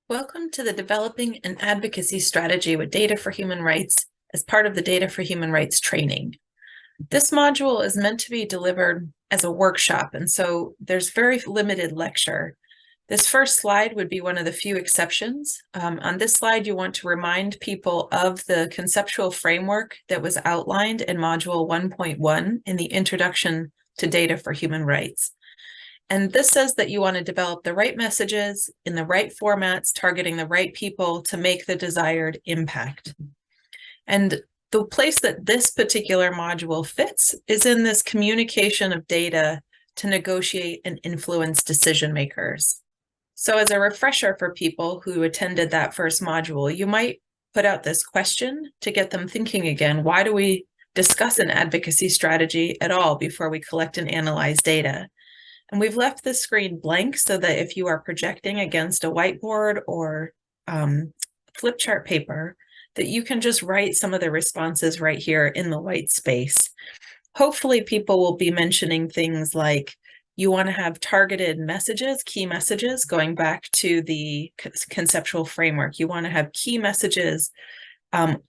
Welcome to the Developing an Advocacy Strategy with Data for Human Rights as part of the Data for Human Rights training. This module is meant to be delivered as a workshop, and so there's very limited lecture. This first slide would be one of the few exceptions. On this slide, you want to remind people of the conceptual framework that was outlined in Module 1.1 in the Introduction to Data for Human Rights. And this says that you want to develop the right messages in the right formats, targeting the right people to make the desired impact. And the place that this particular module fits is in this communication of data to negotiate and influence decision makers. So as a refresher for people who attended that first module, you might put out this question to get them thinking again. Why do we discuss an advocacy strategy at all before we collect and analyze data? And we've left the screen blank so that if you are projecting against a whiteboard or flip chart paper, that you can just write some of the responses right here in the white space. Hopefully people will be mentioning things like you want to have targeted messages, key messages, going back to the conceptual framework. You want to have key messages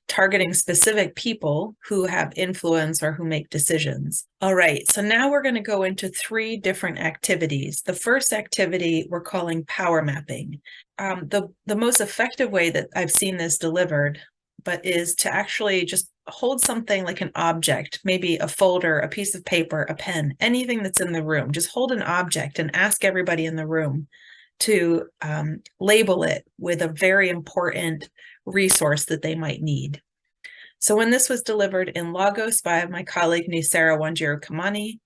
targeting specific people who have influence or who make decisions. All right, so now we're going to go into 3 different activities. The first activity we're calling power mapping. The most effective way that I've seen this delivered, but is to actually just hold something like an object, maybe a folder, a piece of paper, a pen, anything that's in the room. Just hold an object and ask everybody in the room to label it with a very important resource that they might need. So when this was delivered in Lagos by my colleague Nisara Wanjiru-Kamani,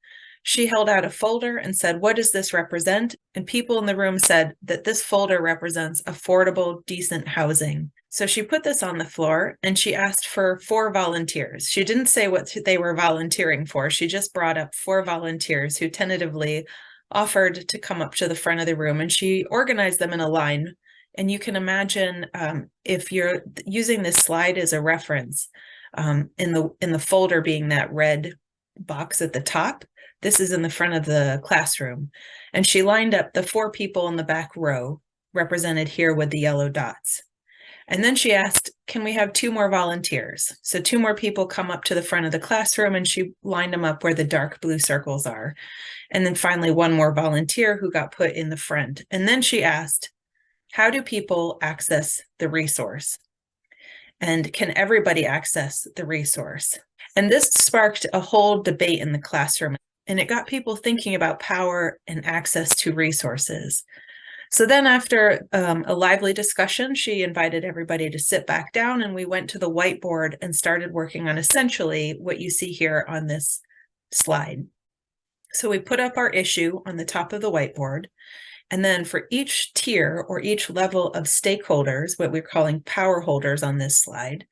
she held out a folder and said, "What does this represent?" And people in the room said that this folder represents affordable, decent housing. So she put this on the floor and she asked for 4 volunteers. She didn't say what they were volunteering for. She just brought up 4 volunteers who tentatively offered to come up to the front of the room, and she organized them in a line. And you can imagine if you're using this slide as a reference, in the folder being that red box at the top, this is in the front of the classroom. And she lined up the 4 people in the back row, represented here with the yellow dots. And then she asked, can we have 2 more volunteers? So 2 more people come up to the front of the classroom, and she lined them up where the dark blue circles are. And then finally, 1 more volunteer who got put in the front. And then she asked, how do people access the resource? And can everybody access the resource? And this sparked a whole debate in the classroom, and it got people thinking about power and access to resources. So then after a lively discussion, she invited everybody to sit back down, and we went to the whiteboard and started working on essentially what you see here on this slide. So we put up our issue on the top of the whiteboard. And then for each tier or each level of stakeholders, what we're calling power holders on this slide,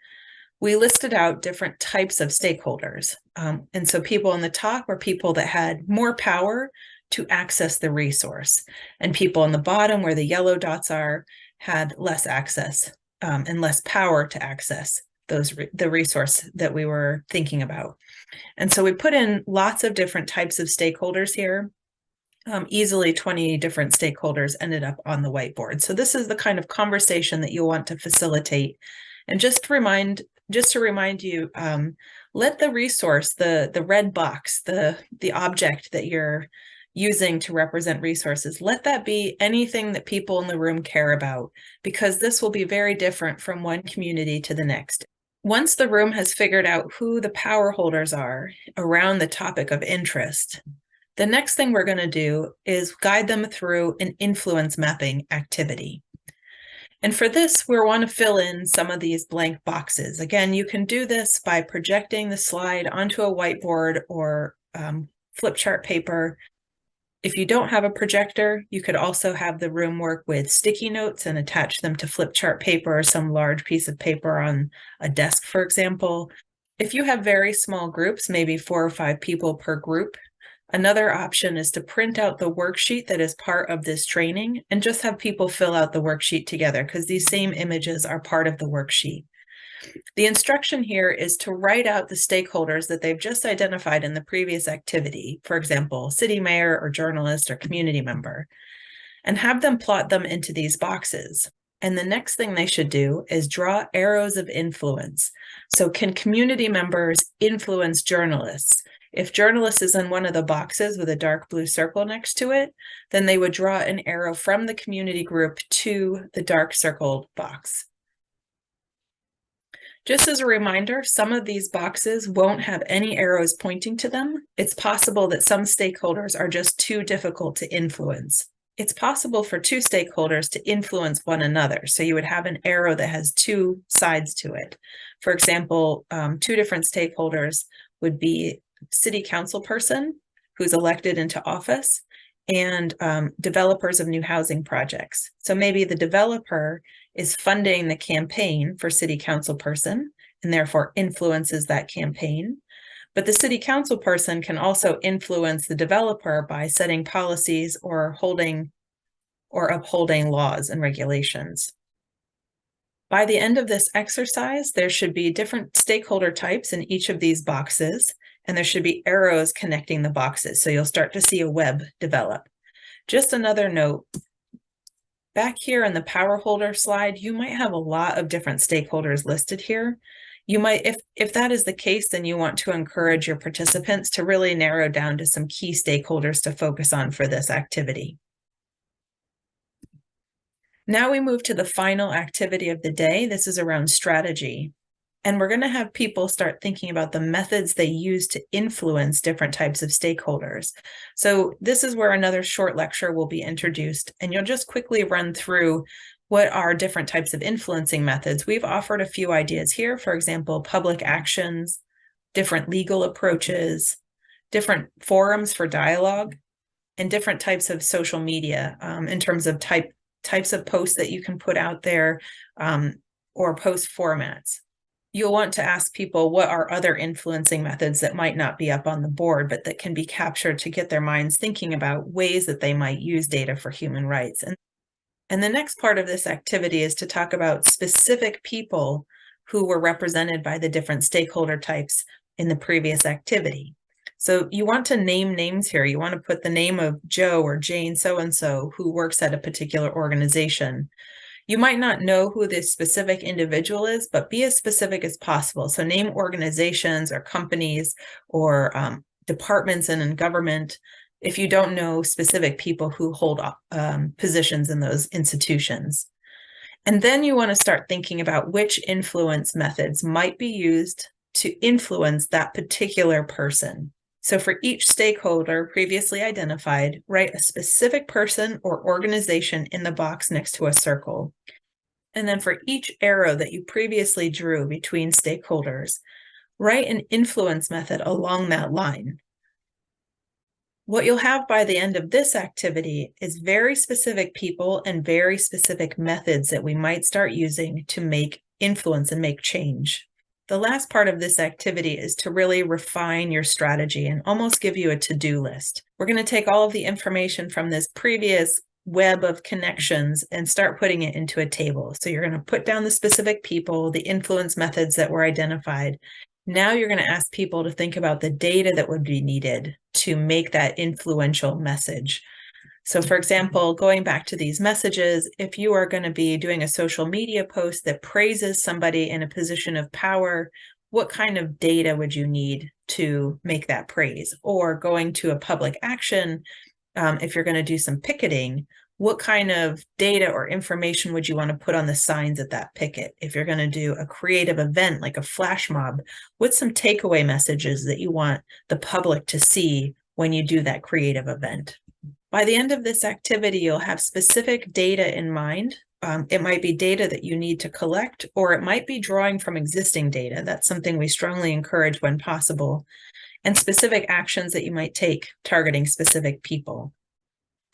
we listed out different types of stakeholders. And so people on the top were people that had more power to access the resource. And people on the bottom, where the yellow dots are, had less access and less power to access the resource that we were thinking about. And so we put in lots of different types of stakeholders here. Easily 20 different stakeholders ended up on the whiteboard. So this is the kind of conversation that you'll want to facilitate. And just to remind you, let the resource, the red box, the object that you're using to represent resources, let that be anything that people in the room care about, because this will be very different from one community to the next. Once the room has figured out who the power holders are around the topic of interest, the next thing we're going to do is guide them through an influence mapping activity. And for this, we want to fill in some of these blank boxes. Again, you can do this by projecting the slide onto a whiteboard or flip chart paper. If you don't have a projector, you could also have the room work with sticky notes and attach them to flip chart paper or some large piece of paper on a desk, for example. If you have very small groups, maybe 4 or 5 people per group, another option is to print out the worksheet that is part of this training and just have people fill out the worksheet together, because these same images are part of the worksheet. The instruction here is to write out the stakeholders that they've just identified in the previous activity, for example, city mayor or journalist or community member, and have them plot them into these boxes. And the next thing they should do is draw arrows of influence. So can community members influence journalists? If journalist is in one of the boxes with a dark blue circle next to it, then they would draw an arrow from the community group to the dark circled box. Just as a reminder, some of these boxes won't have any arrows pointing to them. It's possible that some stakeholders are just too difficult to influence. It's possible for two stakeholders to influence one another. So you would have an arrow that has two sides to it. For example, two different stakeholders would be city council person who's elected into office and developers of new housing projects. So maybe the developer is funding the campaign for city council person and therefore influences that campaign. But the city council person can also influence the developer by setting policies or upholding laws and regulations. By the end of this exercise, there should be different stakeholder types in each of these boxes, and there should be arrows connecting the boxes. So you'll start to see a web develop. Just another note, back here in the power holder slide, you might have a lot of different stakeholders listed here. You might, if that is the case, then you want to encourage your participants to really narrow down to some key stakeholders to focus on for this activity. Now we move to the final activity of the day. This is around strategy. And we're going to have people start thinking about the methods they use to influence different types of stakeholders. So this is where another short lecture will be introduced, and you'll just quickly run through what are different types of influencing methods. We've offered a few ideas here, for example, public actions, different legal approaches, different forums for dialogue, and different types of social media in terms of types of posts that you can put out there or post formats. You'll want to ask people what are other influencing methods that might not be up on the board, but that can be captured to get their minds thinking about ways that they might use data for human rights. And the next part of this activity is to talk about specific people who were represented by the different stakeholder types in the previous activity. So you want to name names here. You want to put the name of Joe or Jane so-and-so who works at a particular organization. You might not know who this specific individual is, but be as specific as possible. So name organizations or companies or departments in government if you don't know specific people who hold positions in those institutions. And then you want to start thinking about which influence methods might be used to influence that particular person. So for each stakeholder previously identified, write a specific person or organization in the box next to a circle. And then for each arrow that you previously drew between stakeholders, write an influence method along that line. What you'll have by the end of this activity is very specific people and very specific methods that we might start using to make influence and make change. The last part of this activity is to really refine your strategy and almost give you a to-do list. We're going to take all of the information from this previous web of connections and start putting it into a table. So you're going to put down the specific people, the influence methods that were identified. Now you're going to ask people to think about the data that would be needed to make that influential message. So for example, going back to these messages, if you are going to be doing a social media post that praises somebody in a position of power, what kind of data would you need to make that praise? Or going to a public action, if you're going to do some picketing, what kind of data or information would you want to put on the signs at that picket? If you're going to do a creative event like a flash mob, what's some takeaway messages that you want the public to see when you do that creative event? By the end of this activity, you'll have specific data in mind. It might be data that you need to collect, or it might be drawing from existing data. That's something we strongly encourage when possible, and specific actions that you might take targeting specific people.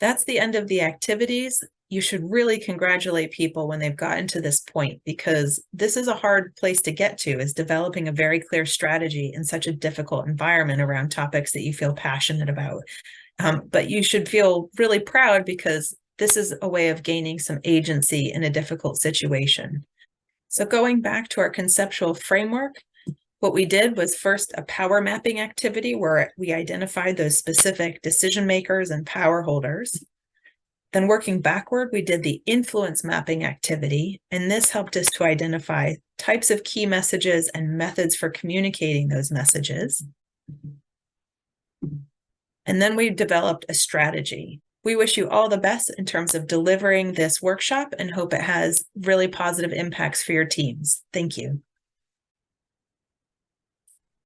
That's the end of the activities. You should really congratulate people when they've gotten to this point, because this is a hard place to get to, is developing a very clear strategy in such a difficult environment around topics that you feel passionate about. But you should feel really proud because this is a way of gaining some agency in a difficult situation. So going back to our conceptual framework, what we did was first a power mapping activity where we identified those specific decision makers and power holders. Then working backward, we did the influence mapping activity, and this helped us to identify types of key messages and methods for communicating those messages. And then we developed a strategy. We wish you all the best in terms of delivering this workshop and hope it has really positive impacts for your teams. Thank you.